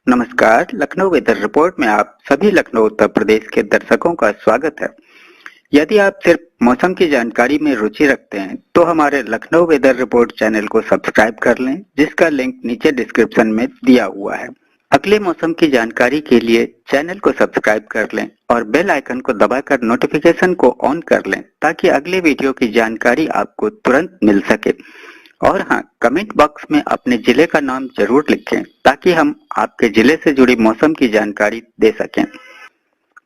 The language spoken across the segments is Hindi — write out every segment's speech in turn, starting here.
नमस्कार, लखनऊ वेदर रिपोर्ट में आप सभी लखनऊ उत्तर प्रदेश के दर्शकों का स्वागत है। यदि आप सिर्फ मौसम की जानकारी में रुचि रखते हैं तो हमारे लखनऊ वेदर रिपोर्ट चैनल को सब्सक्राइब कर लें, जिसका लिंक नीचे डिस्क्रिप्शन में दिया हुआ है। अगले मौसम की जानकारी के लिए चैनल को सब्सक्राइब कर लें और बेल आइकन को दबाकर नोटिफिकेशन को ऑन कर लें ताकि अगले वीडियो की जानकारी आपको तुरंत मिल सके। और हाँ, कमेंट बॉक्स में अपने जिले का नाम जरूर लिखें ताकि हम आपके जिले से जुड़ी मौसम की जानकारी दे सकें।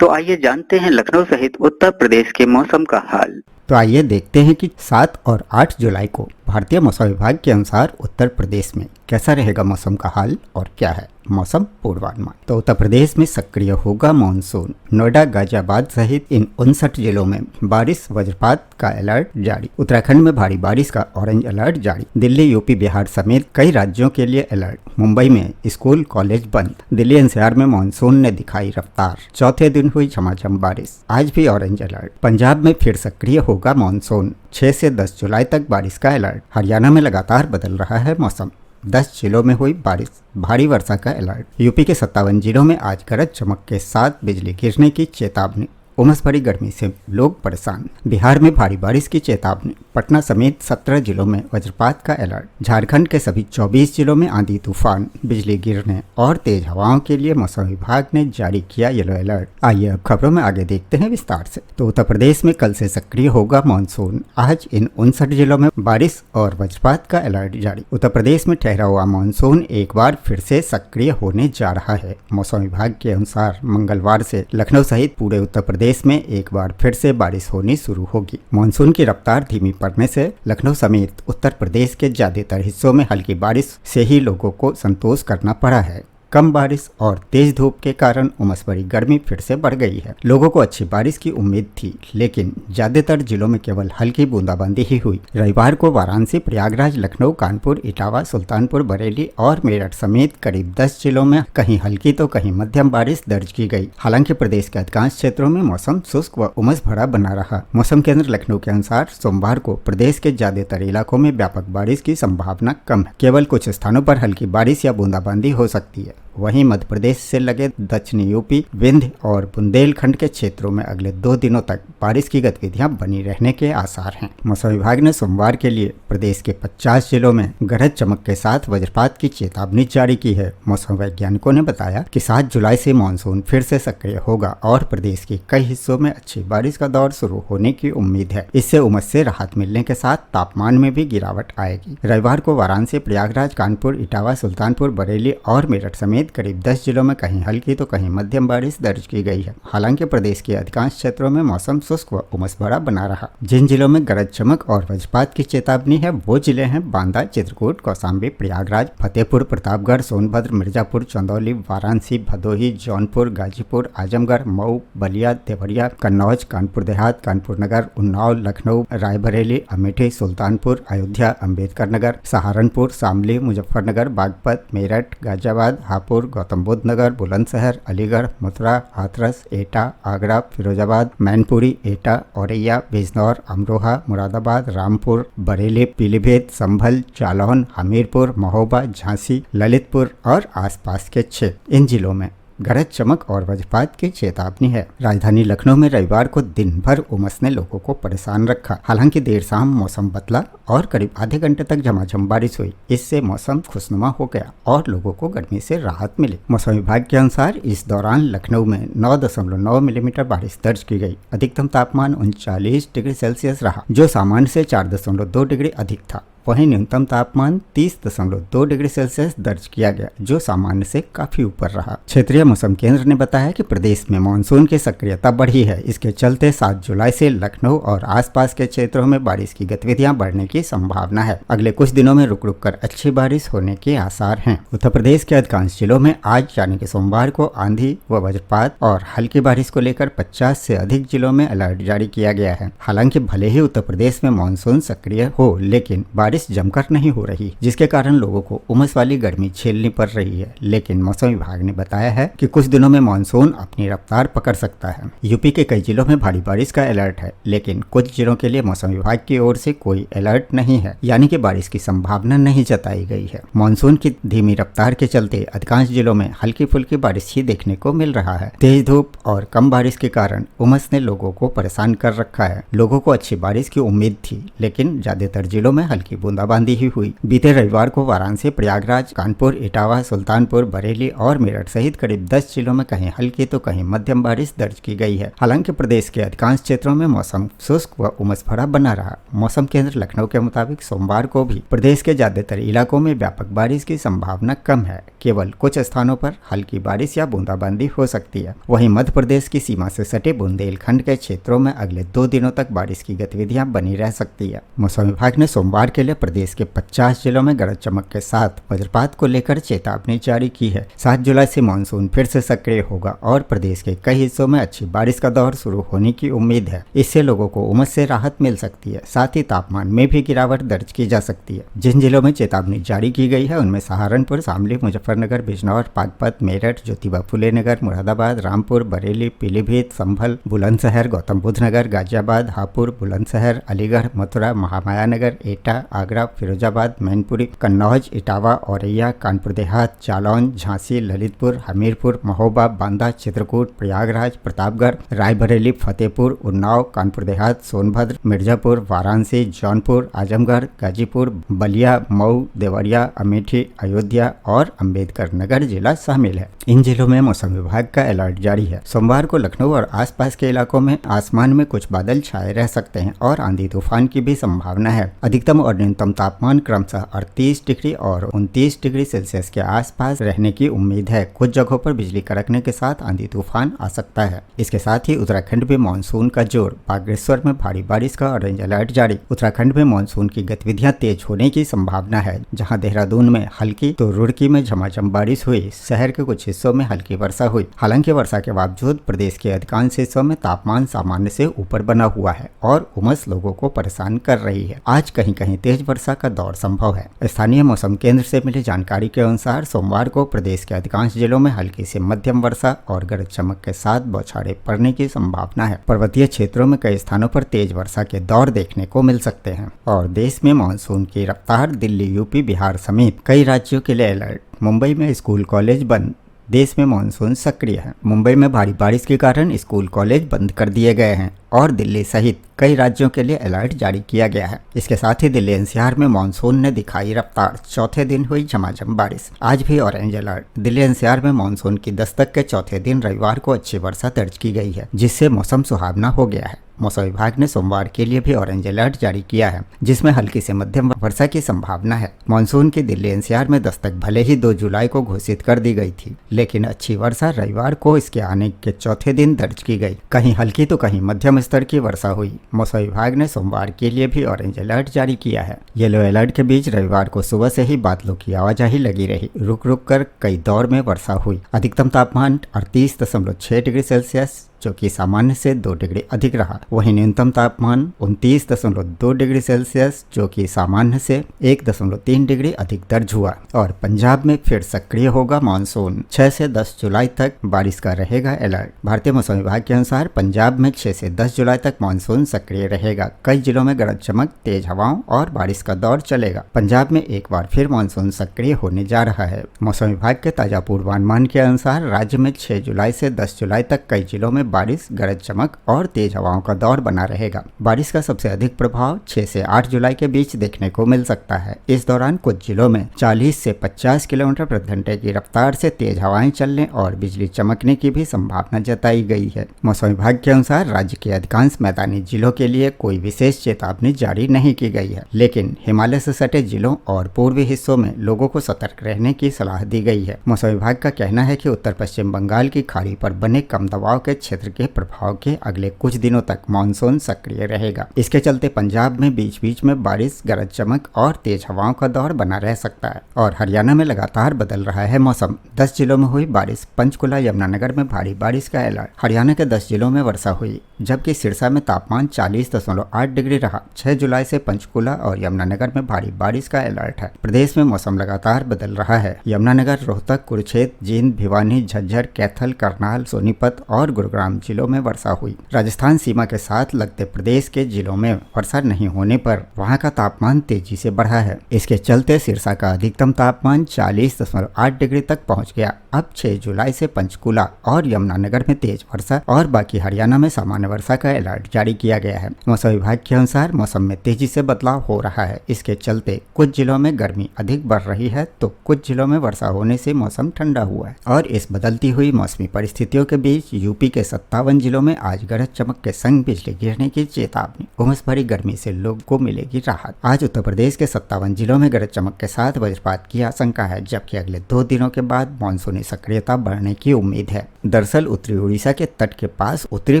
तो आइए जानते हैं लखनऊ सहित उत्तर प्रदेश के मौसम का हाल। तो आइए देखते हैं कि 7 और 8 जुलाई को भारतीय मौसम विभाग के अनुसार उत्तर प्रदेश में कैसा रहेगा मौसम का हाल और क्या है मौसम पूर्वानुमान। तो उत्तर प्रदेश में सक्रिय होगा मानसून। नोएडा, गाजियाबाद सहित इन 59 जिलों में बारिश वज्रपात का अलर्ट जारी। उत्तराखंड में भारी बारिश का ऑरेंज अलर्ट जारी। दिल्ली, यूपी, बिहार समेत कई राज्यों के लिए अलर्ट। मुंबई में स्कूल कॉलेज बंद। दिल्ली एनसीआर में मानसून ने दिखाई रफ्तार। चौथे दिन हुई झमाझम बारिश, आज भी ऑरेंज अलर्ट। पंजाब में फिर सक्रिय होगा मानसून। 6 से 10 जुलाई तक बारिश का अलर्ट। हरियाणा में लगातार बदल रहा है मौसम। 10 जिलों में हुई बारिश, भारी वर्षा का अलर्ट। यूपी के 57 जिलों में आज गरज चमक के साथ बिजली गिरने की चेतावनी। उमस भरी गर्मी से लोग परेशान। बिहार में भारी बारिश की चेतावनी। पटना समेत 17 जिलों में वज्रपात का अलर्ट। झारखंड के सभी 24 जिलों में आंधी तूफान, बिजली गिरने और तेज हवाओं के लिए मौसम विभाग ने जारी किया येलो अलर्ट। आइए अब खबरों में आगे देखते हैं विस्तार से। तो उत्तर प्रदेश में कल से सक्रिय होगा मानसून। आज इन 59 जिलों में बारिश और वज्रपात का अलर्ट जारी। उत्तर प्रदेश में ठहरा हुआ मानसून एक बार फिर से सक्रिय होने जा रहा है। मौसम विभाग के अनुसार मंगलवार से लखनऊ सहित पूरे उत्तर प्रदेश में एक बार फिर से बारिश होनी शुरू होगी। मानसून की रफ्तार धीमी पड़ने से लखनऊ समेत उत्तर प्रदेश के ज्यादातर हिस्सों में हल्की बारिश से ही लोगों को संतोष करना पड़ा है। कम बारिश और तेज धूप के कारण उमस भरी गर्मी फिर से बढ़ गई है। लोगों को अच्छी बारिश की उम्मीद थी, लेकिन ज्यादातर जिलों में केवल हल्की बूंदाबांदी ही हुई। रविवार को वाराणसी, प्रयागराज, लखनऊ, कानपुर, इटावा, सुल्तानपुर, बरेली और मेरठ समेत करीब 10 जिलों में कहीं हल्की तो कहीं मध्यम बारिश दर्ज की गई। हालांकि प्रदेश के अधिकांश क्षेत्रों में मौसम शुष्क व उमस भरा बना रहा। मौसम केंद्र लखनऊ के अनुसार सोमवार को प्रदेश के ज्यादातर इलाकों में व्यापक बारिश की संभावना कम है। केवल कुछ स्थानों पर हल्की बारिश या बूंदाबांदी हो सकती है। वहीं मध्य प्रदेश से लगे दक्षिणी यूपी, विंध्य और बुंदेलखंड के क्षेत्रों में अगले 2 दिनों तक बारिश की गतिविधियां बनी रहने के आसार हैं। मौसम विभाग ने सोमवार के लिए प्रदेश के 50 जिलों में गरज चमक के साथ वज्रपात की चेतावनी जारी की है। मौसम वैज्ञानिकों ने बताया कि 7 जुलाई से मानसून फिर से सक्रिय होगा और प्रदेश के कई हिस्सों में अच्छी बारिश का दौर शुरू होने की उम्मीद है। इससे उमस से राहत मिलने के साथ तापमान में भी गिरावट आएगी। रविवार को वाराणसी, प्रयागराज, कानपुर, इटावा, सुल्तानपुर, बरेली और मेरठ समेत करीब 10 जिलों में कहीं हल्की तो कहीं मध्यम बारिश दर्ज की गई है। हालांकि प्रदेश के अधिकांश क्षेत्रों में मौसम शुष्क व उमस भरा बना रहा। जिन जिलों में गरज चमक और वज्रपात की चेतावनी है वो जिले हैं बांदा, चित्रकूट, कौशाम्बी, प्रयागराज, फतेहपुर, प्रतापगढ़, सोनभद्र, मिर्जापुर, चंदौली, वाराणसी, भदोही, जौनपुर, गाजीपुर, आजमगढ़, मऊ, बलिया, देवरिया, कन्नौज, कानपुर देहात, कानपुर नगर, उन्नाव, लखनऊ, रायबरेली, अमेठी, सुल्तानपुर, अयोध्या, अम्बेडकर नगर, सहारनपुर, शामली, मुजफ्फरनगर, बागपत, मेरठ, गाजियाबाद, हापुड़, गौतम बुद्ध नगर, बुलंदशहर, अलीगढ़, मथुरा, हाथरस, एटा, आगरा, फिरोजाबाद, मैनपुरी, एटा, औरैया, बिजनौर, अमरोहा, मुरादाबाद, रामपुर, बरेली, पीलीभीत, संभल, जालौन, हमीरपुर, महोबा, झांसी, ललितपुर और आसपास के क्षेत्र, इन जिलों में गरज चमक और वज्रपात की चेतावनी है। राजधानी लखनऊ में रविवार को दिन भर उमस ने लोगों को परेशान रखा। हालांकि देर शाम मौसम बदला और करीब आधे घंटे तक झमाझम बारिश हुई। इससे मौसम खुशनुमा हो गया और लोगों को गर्मी से राहत मिली। मौसम विभाग के अनुसार इस दौरान लखनऊ में 9.9 मिलीमीटर बारिश दर्ज की गई। अधिकतम तापमान 39 डिग्री सेल्सियस रहा, जो सामान्य से 4.2 डिग्री अधिक था। वहीं न्यूनतम तापमान 30.2 डिग्री सेल्सियस दर्ज किया गया, जो सामान्य से काफी ऊपर रहा। क्षेत्रीय मौसम केंद्र ने बताया कि प्रदेश में मानसून की सक्रियता बढ़ी है। इसके चलते 7 जुलाई से लखनऊ और आसपास के क्षेत्रों में बारिश की गतिविधियां बढ़ने की संभावना है। अगले कुछ दिनों में रुक रुक कर अच्छी बारिश होने के आसार हैं। उत्तर प्रदेश के अधिकांश जिलों में आज यानी कि सोमवार को आंधी व वज्रपात और हल्की बारिश को लेकर 50 से अधिक जिलों में अलर्ट जारी किया गया है। हालांकि भले ही उत्तर प्रदेश में मानसून सक्रिय हो, लेकिन बारिश जमकर नहीं हो रही, जिसके कारण लोगों को उमस वाली गर्मी झेलनी पड़ रही है। लेकिन मौसम विभाग ने बताया है कि कुछ दिनों में मानसून अपनी रफ्तार पकड़ सकता है। यूपी के कई जिलों में भारी बारिश का अलर्ट है, लेकिन कुछ जिलों के लिए मौसम विभाग की ओर से कोई अलर्ट नहीं है, यानी कि बारिश की संभावना नहीं जताई गई है। मानसून की धीमी रफ्तार के चलते अधिकांश जिलों में हल्की फुल्की बारिश ही देखने को मिल रहा है। तेज धूप और कम बारिश के कारण उमस ने लोगों को परेशान कर रखा है। लोगों को अच्छी बारिश की उम्मीद थी, लेकिन ज्यादातर जिलों में हल्की बूंदाबांदी ही हुई। बीते रविवार को वाराणसी, प्रयागराज, कानपुर, इटावा, सुल्तानपुर, बरेली और मेरठ सहित करीब 10 जिलों में कहीं हल्की तो कहीं मध्यम बारिश दर्ज की गई है। हालांकि प्रदेश के अधिकांश क्षेत्रों में मौसम शुष्क व उमस भरा बना रहा। मौसम केंद्र लखनऊ के मुताबिक सोमवार को भी प्रदेश के ज्यादातर इलाकों में व्यापक बारिश की संभावना कम है। केवल कुछ स्थानों पर हल्की बारिश या बूंदाबांदी हो सकती है। वहीं मध्य प्रदेश की सीमा से सटे बुंदेलखंड के क्षेत्रों में अगले 2 दिनों तक बारिश की गतिविधियां बनी रह सकती है। मौसम विभाग ने सोमवार के लिए प्रदेश के 50 जिलों में गरज चमक के साथ वज्रपात को लेकर चेतावनी जारी की है। 7 जुलाई से मानसून फिर से सक्रिय होगा और प्रदेश के कई हिस्सों में अच्छी बारिश का दौर शुरू होने की उम्मीद है। इससे लोगों को उमस से राहत मिल सकती है, साथ ही तापमान में भी गिरावट दर्ज की जा सकती है। जिन जिलों में चेतावनी जारी की गई है उनमें सहारनपुर, शामली, मुजफ्फरनगर, बिजनौर, पागपत, मेरठ, ज्योतिबा फुले नगर, मुरादाबाद, रामपुर, बरेली, पीलीभीत, संभल, बुलंदशहर, गौतम बुद्ध नगर, गाजियाबाद, हापुड़, बुलंदशहर, अलीगढ़, मथुरा, महामाया नगर, एटा, आगरा, फिरोजाबाद, मैनपुरी, कन्नौज, इटावा, औरैया, कानपुर देहात, जालौन, झांसी, ललितपुर, हमीरपुर, महोबा, बांदा, चित्रकूट, प्रयागराज, प्रतापगढ़, रायबरेली, फतेहपुर, उन्नाव, कानपुर देहात, सोनभद्र, मिर्जापुर, वाराणसी, जौनपुर, आजमगढ़, गाजीपुर, बलिया, मऊ, देवरिया, अमेठी, अयोध्या और अंबेडकर नगर जिला शामिल है। इन जिलों में मौसम विभाग का अलर्ट जारी है। सोमवार को लखनऊ और आसपास के इलाकों में आसमान में कुछ बादल छाए रह सकते हैं और आंधी तूफान की भी संभावना है। अधिकतम और न्यूनतम तापमान क्रमशः 38 डिग्री और 29 डिग्री सेल्सियस के आसपास रहने की उम्मीद है। कुछ जगहों पर बिजली कड़कने के साथ आंधी तूफान आ सकता है। इसके साथ ही उत्तराखंड में मानसून का जोर, बागेश्वर में भारी बारिश का ऑरेंज अलर्ट जारी। उत्तराखंड में मानसून की गतिविधियां तेज होने की संभावना है। जहां देहरादून में हल्की तो रुड़की में झमाझम बारिश हुई। शहर के कुछ हिस्सों में हल्की वर्षा हुई। हालांकि वर्षा के बावजूद प्रदेश के अधिकांश हिस्सों में तापमान सामान्य से ऊपर बना हुआ है और उमस लोगों को परेशान कर रही है। आज कहीं कहीं तेज वर्षा का दौर संभव है। स्थानीय मौसम केंद्र से मिली जानकारी के अनुसार सोमवार को प्रदेश के अधिकांश जिलों में हल्की से मध्यम वर्षा और गरज चमक के साथ बौछारें पड़ने की संभावना है। पर्वतीय क्षेत्रों में कई स्थानों पर तेज वर्षा के दौर देखने को मिल सकते हैं। और देश में मानसून की रफ्तार, दिल्ली, यूपी, बिहार समेत कई राज्यों के लिए अलर्ट। मुंबई में स्कूल कॉलेज बंद। देश में मानसून सक्रिय है। मुंबई में भारी बारिश के कारण स्कूल कॉलेज बंद कर दिए गए हैं और दिल्ली सहित कई राज्यों के लिए अलर्ट जारी किया गया है। इसके साथ ही दिल्ली एनसीआर में मानसून ने दिखाई रफ्तार। चौथे दिन हुई झमाझम बारिश। आज भी ऑरेंज अलर्ट। दिल्ली एनसीआर में मानसून की दस्तक के चौथे दिन रविवार को अच्छी वर्षा दर्ज की गई है, जिससे मौसम सुहावना हो गया है। मौसम विभाग ने सोमवार के लिए भी ऑरेंज अलर्ट जारी किया है, जिसमें हल्की से मध्यम वर्षा की संभावना है। मानसून की दिल्ली एनसीआर में दस्तक भले ही 2 जुलाई को घोषित कर दी गई थी, लेकिन अच्छी वर्षा रविवार को इसके आने के चौथे दिन दर्ज की गई। कहीं हल्की तो कहीं मध्यम स्तर की वर्षा हुई। मौसम विभाग ने सोमवार के लिए भी ऑरेंज अलर्ट जारी किया है। येलो अलर्ट के बीच रविवार को सुबह से ही बादलों की आवाजाही लगी रही। रुक रुक कर कई दौर में वर्षा हुई। अधिकतम तापमान 38.6 डिग्री सेल्सियस जो कि सामान्य से 2 डिग्री अधिक रहा। वहीं न्यूनतम तापमान 29.2 डिग्री सेल्सियस जो कि सामान्य से 1.3 डिग्री अधिक दर्ज हुआ। और पंजाब में फिर सक्रिय होगा मानसून। 6 से 10 जुलाई तक बारिश का रहेगा अलर्ट। भारतीय मौसम विभाग के अनुसार पंजाब में 6 से 10 जुलाई तक मानसून सक्रिय रहेगा। कई जिलों में गरज चमक, तेज हवाओं और बारिश का दौर चलेगा। पंजाब में एक बार फिर मानसून सक्रिय होने जा रहा है। मौसम विभाग के ताजा पूर्वानुमान के अनुसार राज्य में 6 जुलाई से 10 जुलाई तक कई जिलों में बारिश, गरज चमक और तेज हवाओं का दौर बना रहेगा। बारिश का सबसे अधिक प्रभाव 6 से 8 जुलाई के बीच देखने को मिल सकता है। इस दौरान कुछ जिलों में 40 से 50 किलोमीटर प्रति घंटे की रफ्तार से तेज हवाएं चलने और बिजली चमकने की भी संभावना जताई गई है। मौसम विभाग के अनुसार राज्य के अधिकांश मैदानी जिलों के लिए कोई विशेष चेतावनी जारी नहीं की गई है, लेकिन हिमालय से सटे जिलों और पूर्वी हिस्सों में लोगों को सतर्क रहने की सलाह दी गई है। मौसम विभाग का कहना है कि उत्तर पश्चिम बंगाल की खाड़ी पर बने कम दबाव के क्षेत्र क्षेत्र के प्रभाव के अगले कुछ दिनों तक मानसून सक्रिय रहेगा। इसके चलते पंजाब में बीच बीच में बारिश, गरज चमक और तेज हवाओं का दौर बना रह सकता है। और हरियाणा में लगातार बदल रहा है मौसम। 10 जिलों में हुई बारिश। पंचकुला, यमुनानगर में भारी बारिश का अलर्ट। हरियाणा के 10 जिलों में वर्षा हुई, जबकि सिरसा में तापमान 40.8 डिग्री रहा। 6 जुलाई से पंचकुला और यमुनानगर में भारी बारिश का अलर्ट है। प्रदेश में मौसम लगातार बदल रहा है। यमुनानगर, रोहतक, कुरुक्षेत्र, जींद, भिवानी, झज्जर, कैथल, करनाल, सोनीपत और गुरुग्राम जिलों में वर्षा हुई। राजस्थान सीमा के साथ लगते प्रदेश के जिलों में वर्षा नहीं होने पर वहां का तापमान तेजी से बढ़ा है। इसके चलते सिरसा का अधिकतम तापमान 40.8 डिग्री तक पहुंच गया। अब 6 जुलाई से पंचकुला और यमुनानगर में तेज वर्षा और बाकी हरियाणा में सामान्य वर्षा का अलर्ट जारी किया गया है। मौसम विभाग के अनुसार मौसम में तेजी से बदलाव हो रहा है। इसके चलते कुछ जिलों में गर्मी अधिक बढ़ रही है तो कुछ जिलों में वर्षा होने से मौसम ठंडा हुआ है। और इस बदलती हुई मौसमी परिस्थितियों के बीच यूपी के 57 जिलों में आज गरज चमक के संग बिजली गिरने की चेतावनी। उमस भरी गर्मी से लोगों को मिलेगी राहत। आज उत्तर प्रदेश के 57 जिलों में गरज चमक के साथ वज्रपात की आशंका है, जबकि अगले 2 दिनों के बाद मानसूनी सक्रियता बढ़ने की उम्मीद है। दरअसल उत्तरी उड़ीसा के तट के पास उत्तरी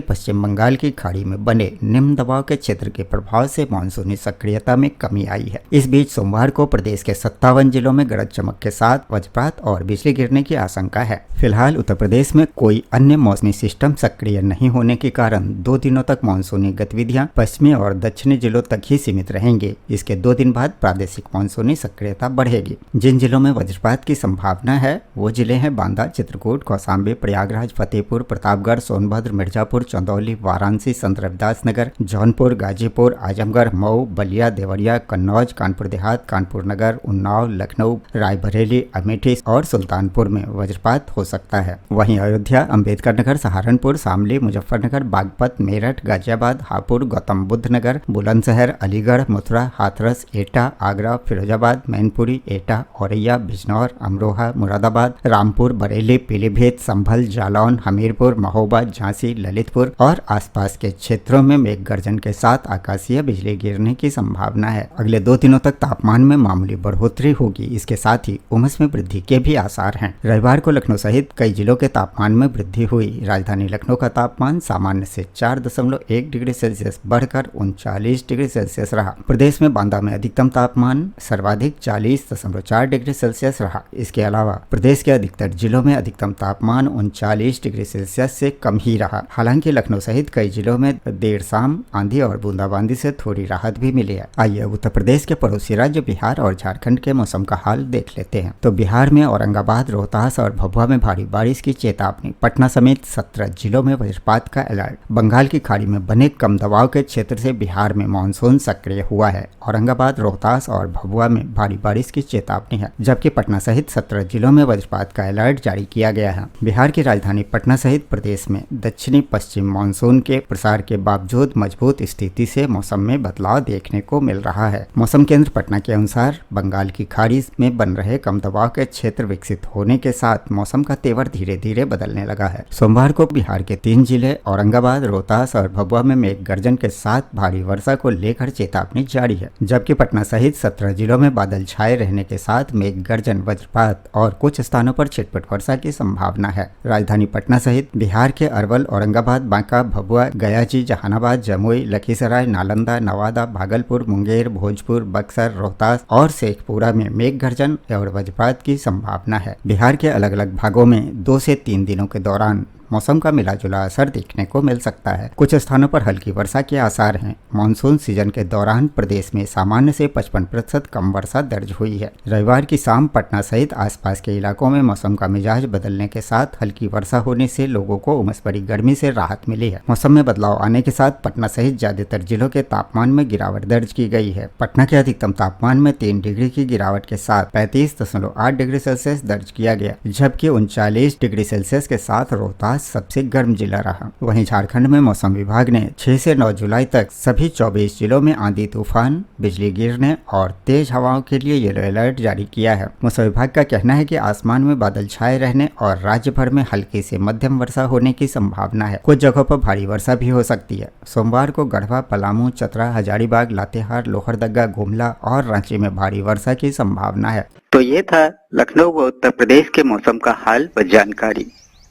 पश्चिम बंगाल की खाड़ी में बने निम्न दबाव के क्षेत्र के प्रभाव से मानसूनी सक्रियता में कमी आई है। इस बीच सोमवार को प्रदेश के 57 जिलों में गरज चमक के साथ वज्रपात और बिजली गिरने की आशंका है। फिलहाल उत्तर प्रदेश में कोई अन्य मौसमी सिस्टम सक्रिय नहीं होने के कारण 2 दिनों तक मानसूनी गतिविधियां पश्चिमी और दक्षिणी जिलों तक ही सीमित रहेंगी। इसके 2 दिन बाद प्रादेशिक मानसूनी सक्रियता बढ़ेगी। जिन जिलों में वज्रपात की संभावना है वो जिले हैं बांदा, चित्रकूट, कौशाम्बी, प्रयागराज, फतेहपुर, प्रतापगढ़, सोनभद्र, मिर्जापुर, चंदौली, वाराणसी, संत रविदास नगर, जौनपुर, गाजीपुर, आजमगढ़, मऊ, बलिया, देवरिया, कन्नौज, कानपुर देहात, कानपुर नगर, उन्नाव, लखनऊ, रायबरेली, अमेठी और सुल्तानपुर में वज्रपात हो सकता है। वहीं अयोध्या, अंबेडकर नगर, सहारनपुर, शामली, मुजफ्फरनगर, बागपत, मेरठ, गाजियाबाद, हापुड़, गौतम बुद्ध नगर, बुलंदशहर, अलीगढ़, मथुरा, हाथरस, एटा, आगरा, फिरोजाबाद, मैनपुरी, एटा, औरैया, बिजनौर, अमरोहा, मुरादाबाद, रामपुर, बरेली, पीलीभीत, संभल, जालौन, हमीरपुर, महोबा, झांसी, ललितपुर और आसपास के क्षेत्रों में मेघ गर्जन के साथ आकाशीय बिजली गिरने की संभावना है। अगले 2 दिनों तक तापमान में मामूली बढ़ोतरी होगी। इसके साथ ही उमस में वृद्धि के भी आसार हैं। रविवार को लखनऊ सहित कई जिलों के तापमान में वृद्धि हुई। राजधानी लखनऊ का तापमान सामान्य से 4.1 डिग्री सेल्सियस बढ़कर 39 डिग्री सेल्सियस रहा। प्रदेश में बांदा में अधिकतम तापमान सर्वाधिक 40.4 डिग्री सेल्सियस रहा। इसके अलावा प्रदेश के अधिकतर जिलों में अधिकतम तापमान 39 डिग्री सेल्सियस से कम ही रहा। हालांकि लखनऊ सहित कई जिलों में देर शाम आंधी और बूंदाबांदी से थोड़ी राहत भी मिली है। आइए उत्तर प्रदेश के पड़ोसी राज्य बिहार और झारखंड के मौसम का हाल देख लेते हैं। तो बिहार में औरंगाबाद, रोहतास और भभुआ में भारी बारिश की चेतावनी। पटना समेत 17 जिलों में वज्रपात का अलर्ट। बंगाल की खाड़ी में बने कम दबाव के क्षेत्र से बिहार में मानसून सक्रिय हुआ है। औरंगाबाद, रोहतास और भभुआ में भारी बारिश की चेतावनी है, जबकि पटना सहित 17 जिलों में वज्रपात का अलर्ट जारी किया गया है। बिहार की राजधानी पटना सहित प्रदेश में दक्षिणी पश्चिम मानसून के प्रसार के बावजूद मजबूत स्थिति से मौसम में बदलाव देखने को मिल रहा है। मौसम केंद्र पटना के अनुसार बंगाल की खाड़ी में बन रहे कम दबाव के क्षेत्र विकसित होने के साथ मौसम का तेवर धीरे धीरे बदलने लगा है। सोमवार को बिहार के 3 जिले औरंगाबाद, रोहतास और भभुआ में मेघ गर्जन के साथ भारी वर्षा को लेकर चेतावनी जारी है, जबकि पटना सहित 17 जिलों में बादल छाए रहने के साथ मेघ गर्जन, वज्रपात और कुछ स्थानों पर छिटपुट वर्षा की संभावना है। राजधानी पटना सहित बिहार के अरवल, औरंगाबाद, बांका, भभुआ, गयाची, जहानाबाद, जमुई, लखीसराय, नालंदा, नवादा, भागलपुर, मुंगेर, भोजपुर, बक्सर, रोहतास और शेखपुरा में मेघ गर्जन और वज्रपात की संभावना है। बिहार के अलग अलग भागों में 2 से 3 दिनों के दौरान मौसम का मिला जुला असर देखने को मिल सकता है। कुछ स्थानों पर हल्की वर्षा के आसार हैं। मानसून सीजन के दौरान प्रदेश में सामान्य से 55% कम वर्षा दर्ज हुई है। रविवार की शाम पटना सहित आसपास के इलाकों में मौसम का मिजाज बदलने के साथ हल्की वर्षा होने से लोगों को उमस भरी गर्मी से राहत मिली है। मौसम में बदलाव आने के साथ पटना सहित ज्यादातर जिलों के तापमान में गिरावट दर्ज की गई है। पटना के अधिकतम तापमान में 3 डिग्री की गिरावट के साथ 35.8 डिग्री सेल्सियस दर्ज किया गया, जबकि 39 डिग्री सेल्सियस के साथ रोहतास सबसे गर्म जिला रहा। वहीं झारखंड में मौसम विभाग ने 6 से 9 जुलाई तक सभी 24 जिलों में आंधी तूफान, बिजली गिरने और तेज हवाओं के लिए येलो अलर्ट जारी किया है। मौसम विभाग का कहना है कि आसमान में बादल छाए रहने और राज्य भर में हल्की से मध्यम वर्षा होने की संभावना है। कुछ जगहों पर भारी वर्षा भी हो सकती है। सोमवार को गढ़वा, पलामू, चतरा, हजारीबाग, लातेहार, लोहरदगा, गुमला और रांची में भारी वर्षा की संभावना है। तो ये था लखनऊ व उत्तर प्रदेश के मौसम का हाल व जानकारी।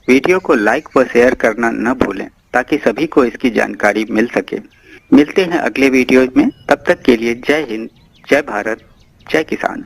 वीडियो को लाइक व शेयर करना न भूलें। ताकि सभी को इसकी जानकारी मिल सके। मिलते हैं अगले वीडियो में, तब तक के लिए जय हिंद, जय भारत, जय किसान।